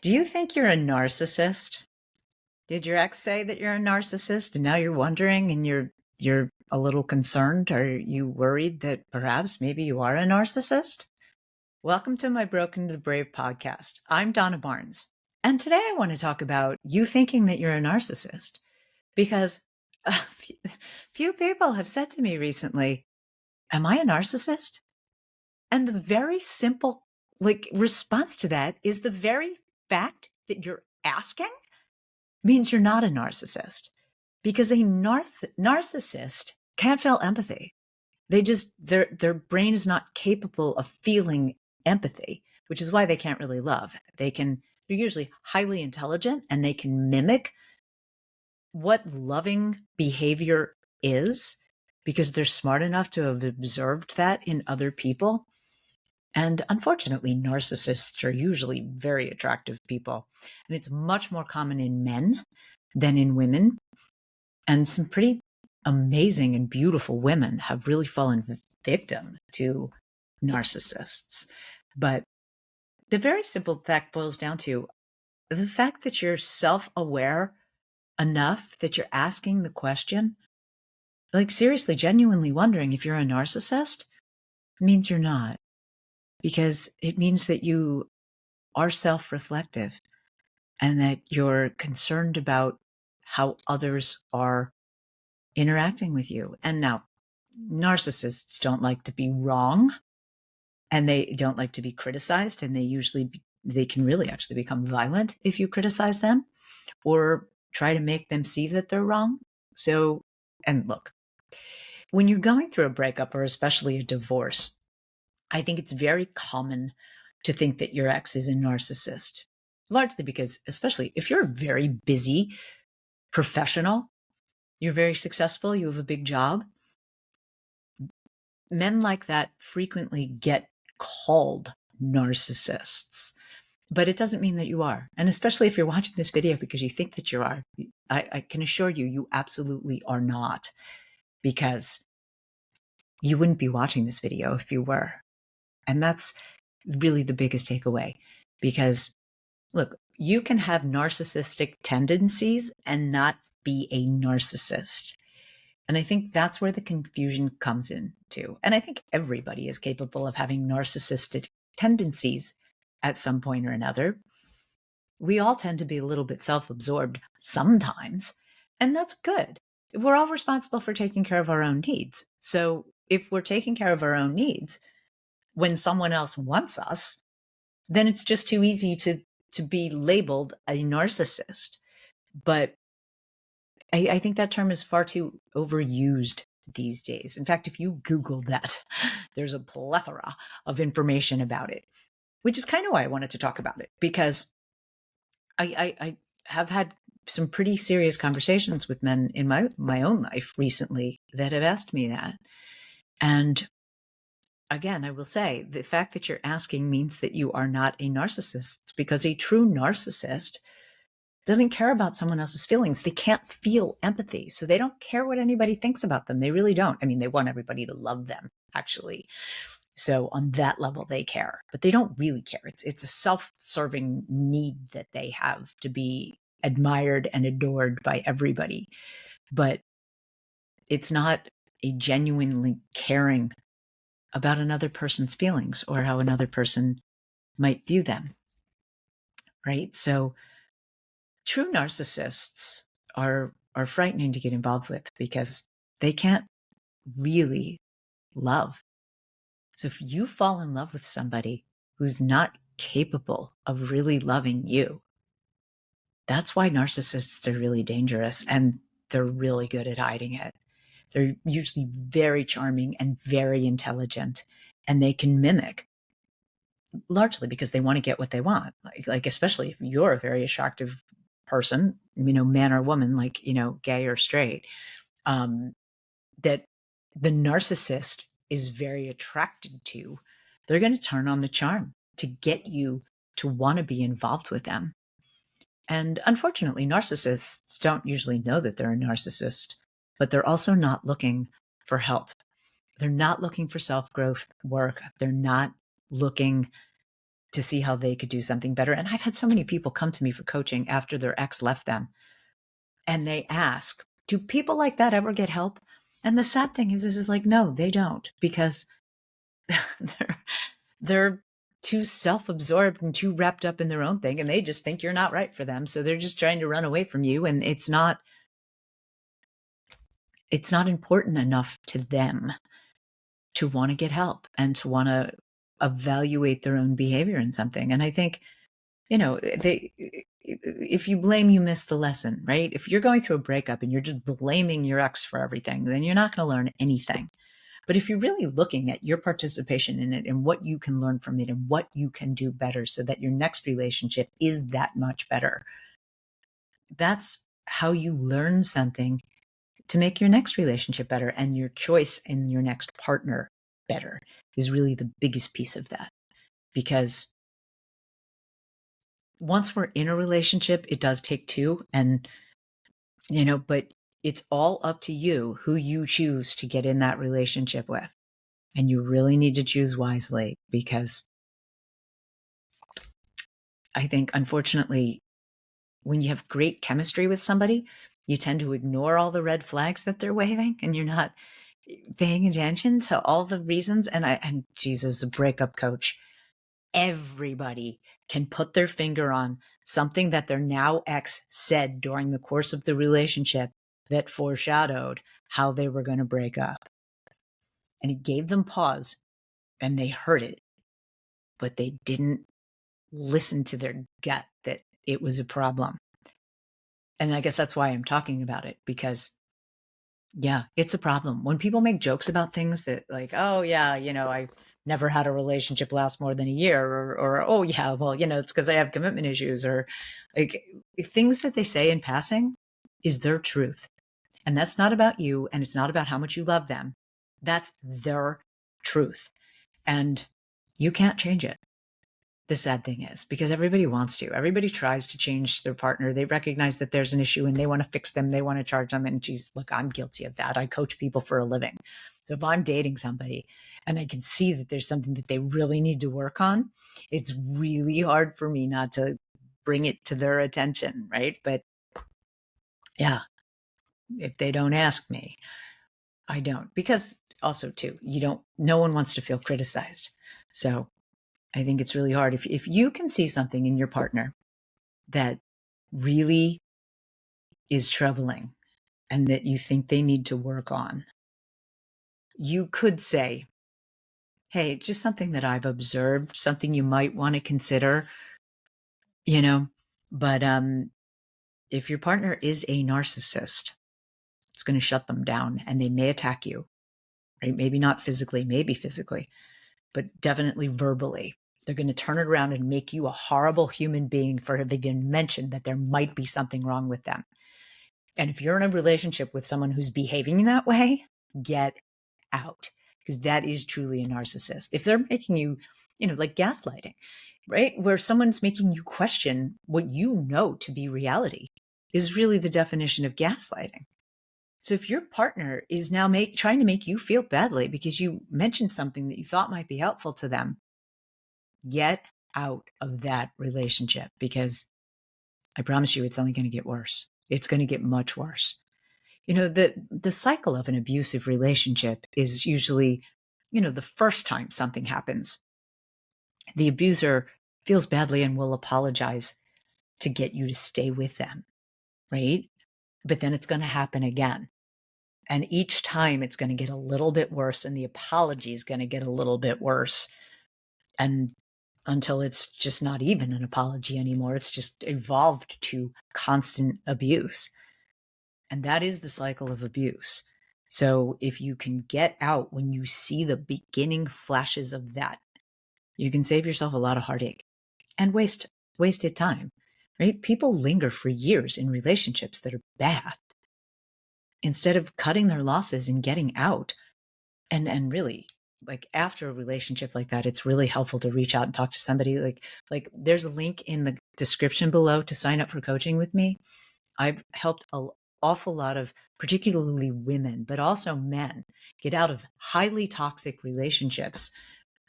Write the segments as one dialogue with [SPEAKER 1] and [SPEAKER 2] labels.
[SPEAKER 1] Do you think you're a narcissist? Did your ex say that you're a narcissist and now you're wondering and you're a little concerned? Are you worried that perhaps maybe you are a narcissist? Welcome to my Broken to the Brave podcast. I'm Donna Barnes. And today I want to talk about you thinking that you're a narcissist because few people have said to me recently, "Am I a narcissist?" And the very simple response to that is the very fact that you're asking means you're not a narcissist, because a narcissist can't feel empathy. Their brain is not capable of feeling empathy, which is why they can't really love. They're usually highly intelligent and they can mimic what loving behavior is because they're smart enough to have observed that in other people. And unfortunately, narcissists are usually very attractive people. And it's much more common in men than in women. And some pretty amazing and beautiful women have really fallen victim to narcissists. But the very simple fact boils down to the fact that you're self-aware enough that you're asking the question, like seriously, genuinely wondering if you're a narcissist, means you're not. Because it means that you are self-reflective and that you're concerned about how others are interacting with you. And now, narcissists don't like to be wrong and they don't like to be criticized, and they can really actually become violent if you criticize them or try to make them see that they're wrong. So, and look, when you're going through a breakup or especially a divorce, I think it's very common to think that your ex is a narcissist, largely because, especially if you're a very busy professional, you're very successful, you have a big job, men like that frequently get called narcissists. But it doesn't mean that you are. And especially if you're watching this video because you think that you are, I can assure you, you absolutely are not, because you wouldn't be watching this video if you were. And that's really the biggest takeaway, because look, you can have narcissistic tendencies and not be a narcissist. And I think that's where the confusion comes in too. And I think everybody is capable of having narcissistic tendencies at some point or another. We all tend to be a little bit self-absorbed sometimes, and that's good. We're all responsible for taking care of our own needs. So if we're taking care of our own needs, when someone else wants us, then it's just too easy to be labeled a narcissist. But I think that term is far too overused these days. In fact, if you Google that, there's a plethora of information about it, which is kind of why I wanted to talk about it, because I have had some pretty serious conversations with men in my own life recently that have asked me that. And again, I will say the fact that you're asking means that you are not a narcissist, because a true narcissist doesn't care about someone else's feelings. They can't feel empathy. So they don't care what anybody thinks about them. They really don't. I mean, they want everybody to love them, actually. So on that level, they care, but they don't really care. It's a self-serving need that they have to be admired and adored by everybody. But it's not a genuinely caring about another person's feelings or how another person might view them, right? So true narcissists are frightening to get involved with because they can't really love. So if you fall in love with somebody who's not capable of really loving you, that's why narcissists are really dangerous, and they're really good at hiding it. They're usually very charming and very intelligent, and they can mimic, largely because they want to get what they want. Like especially if you're a very attractive person, man or woman, gay or straight, that the narcissist is very attracted to, they're going to turn on the charm to get you to want to be involved with them. And unfortunately, narcissists don't usually know that they're a narcissist, but they're also not looking for help. They're not looking for self-growth work. They're not looking to see how they could do something better. And I've had so many people come to me for coaching after their ex left them, and they ask, do people like that ever get help? And the sad thing is like, no, they don't, because they're, they're too self-absorbed and too wrapped up in their own thing, and they just think you're not right for them. So they're just trying to run away from you. And it's not important enough to them to want to get help and to want to evaluate their own behavior in something. And I think, if you blame, you miss the lesson, right? If you're going through a breakup and you're just blaming your ex for everything, then you're not going to learn anything. But if you're really looking at your participation in it and what you can learn from it and what you can do better so that your next relationship is that much better, that's how you learn something to make your next relationship better, and your choice in your next partner better is really the biggest piece of that. Because once we're in a relationship, it does take two, and but it's all up to you who you choose to get in that relationship with. And you really need to choose wisely, because I think, unfortunately, when you have great chemistry with somebody, you tend to ignore all the red flags that they're waving, and you're not paying attention to all the reasons. And Jesus, the breakup coach, everybody can put their finger on something that their now ex said during the course of the relationship that foreshadowed how they were going to break up. And it gave them pause, and they heard it, but they didn't listen to their gut that it was a problem. And I guess that's why I'm talking about it, because yeah, it's a problem. When people make jokes about things that, like, oh yeah, I never had a relationship last more than a year, or oh yeah, well, it's because I have commitment issues, or like things that they say in passing is their truth. And that's not about you, and it's not about how much you love them. That's their truth. And you can't change it. The sad thing is, because everybody wants to. Everybody tries to change their partner. They recognize that there's an issue and they want to fix them. They want to charge them. And geez, look, I'm guilty of that. I coach people for a living. So if I'm dating somebody and I can see that there's something that they really need to work on, it's really hard for me not to bring it to their attention, right? But yeah, if they don't ask me, I don't. Because also too, no one wants to feel criticized. So I think it's really hard. If you can see something in your partner that really is troubling and that you think they need to work on, you could say, hey, just something that I've observed, something you might want to consider, but if your partner is a narcissist, it's going to shut them down, and they may attack you, right? Maybe not physically, maybe physically, but definitely verbally. They're going to turn it around and make you a horrible human being for having mentioned that there might be something wrong with them. And if you're in a relationship with someone who's behaving that way, get out, because that is truly a narcissist. If they're making you, like gaslighting, right? Where someone's making you question what you know to be reality is really the definition of gaslighting. So if your partner is now trying to make you feel badly because you mentioned something that you thought might be helpful to them, get out of that relationship, because I promise you it's only going to get worse. It's going to get much worse. The cycle of an abusive relationship is usually, the first time something happens, the abuser feels badly and will apologize to get you to stay with them, right? But then it's going to happen again. And each time it's going to get a little bit worse, and the apology is going to get a little bit worse. And until it's just not even an apology anymore, it's just evolved to constant abuse. And that is the cycle of abuse. So if you can get out when you see the beginning flashes of that, you can save yourself a lot of heartache and wasted time, right? People linger for years in relationships that are bad instead of cutting their losses and getting out. And really, like, after a relationship like that, it's really helpful to reach out and talk to somebody. Like there's a link in the description below to sign up for coaching with me. I've helped an awful lot of particularly women, but also men, get out of highly toxic relationships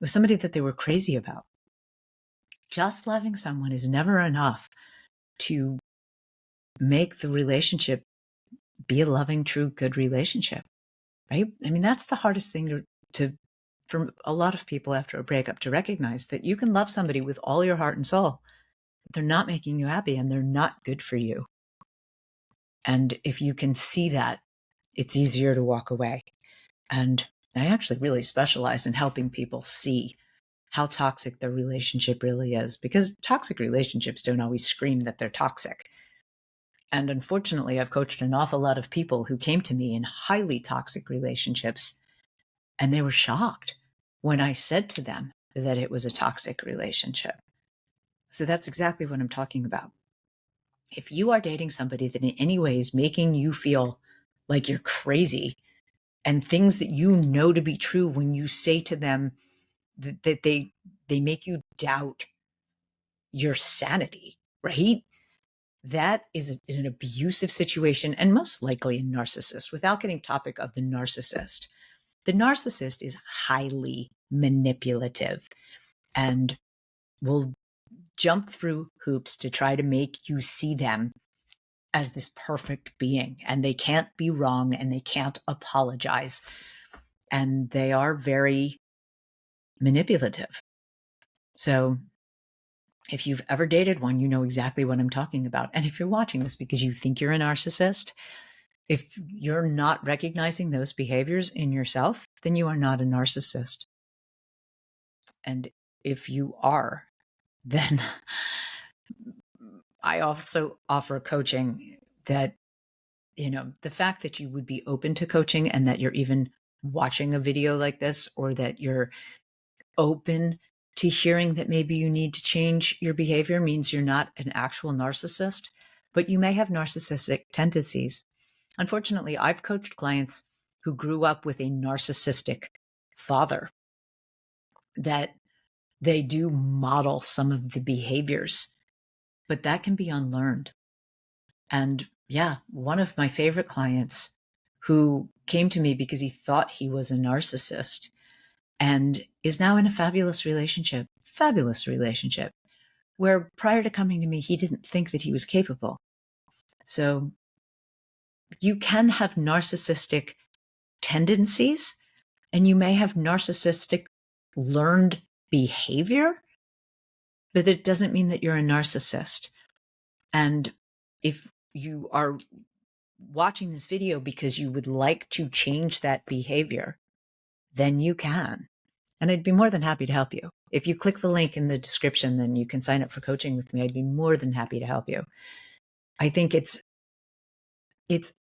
[SPEAKER 1] with somebody that they were crazy about. Just loving someone is never enough to make the relationship be a loving, true, good relationship, right? I mean, that's the hardest thing for a lot of people after a breakup, to recognize that you can love somebody with all your heart and soul, but they're not making you happy and they're not good for you. And if you can see that, it's easier to walk away. And I actually really specialize in helping people see how toxic their relationship really is, because toxic relationships don't always scream that they're toxic. And unfortunately, I've coached an awful lot of people who came to me in highly toxic relationships, and they were shocked when I said to them that it was a toxic relationship. So that's exactly what I'm talking about. If you are dating somebody that in any way is making you feel like you're crazy, and things that you know to be true when you say to them that they make you doubt your sanity, right? That is an abusive situation, and most likely a narcissist. Without getting topic of the narcissist is highly manipulative and will jump through hoops to try to make you see them as this perfect being, and they can't be wrong and they can't apologize, and they are very manipulative. So if you've ever dated one, you know exactly what I'm talking about. And if you're watching this because you think you're a narcissist, if you're not recognizing those behaviors in yourself, then you are not a narcissist. And if you are, then I also offer coaching that, the fact that you would be open to coaching and that you're even watching a video like this, or that you're open to hearing that maybe you need to change your behavior, means you're not an actual narcissist, but you may have narcissistic tendencies. Unfortunately, I've coached clients who grew up with a narcissistic father, that they do model some of the behaviors, but that can be unlearned. And yeah, one of my favorite clients who came to me because he thought he was a narcissist and is now in a fabulous relationship, where prior to coming to me, he didn't think that he was capable. So you can have narcissistic tendencies, and you may have narcissistic learned behavior, but it doesn't mean that you're a narcissist. And if you are watching this video because you would like to change that behavior, then you can. And I'd be more than happy to help you. If you click the link in the description, then you can sign up for coaching with me. I'd be more than happy to help you. I think it's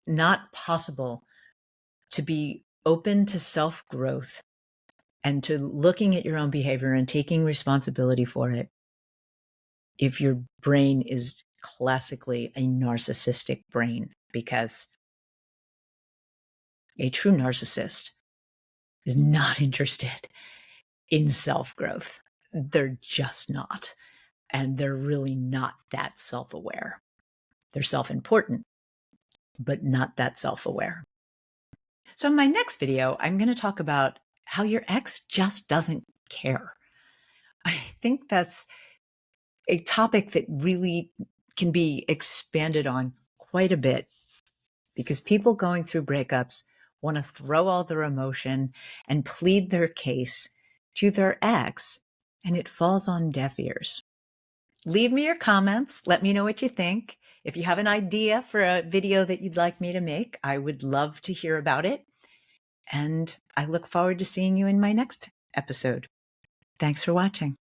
[SPEAKER 1] not possible to be open to self-growth and to looking at your own behavior and taking responsibility for it if your brain is classically a narcissistic brain, because a true narcissist is not interested in self-growth. They're just not. And they're really not that self-aware. They're self-important, but not that self-aware. So in my next video, I'm going to talk about how your ex just doesn't care. I think that's a topic that really can be expanded on quite a bit, because people going through breakups want to throw all their emotion and plead their case to their ex, and it falls on deaf ears. Leave me your comments. Let me know what you think. If you have an idea for a video that you'd like me to make, I would love to hear about it. And I look forward to seeing you in my next episode. Thanks for watching.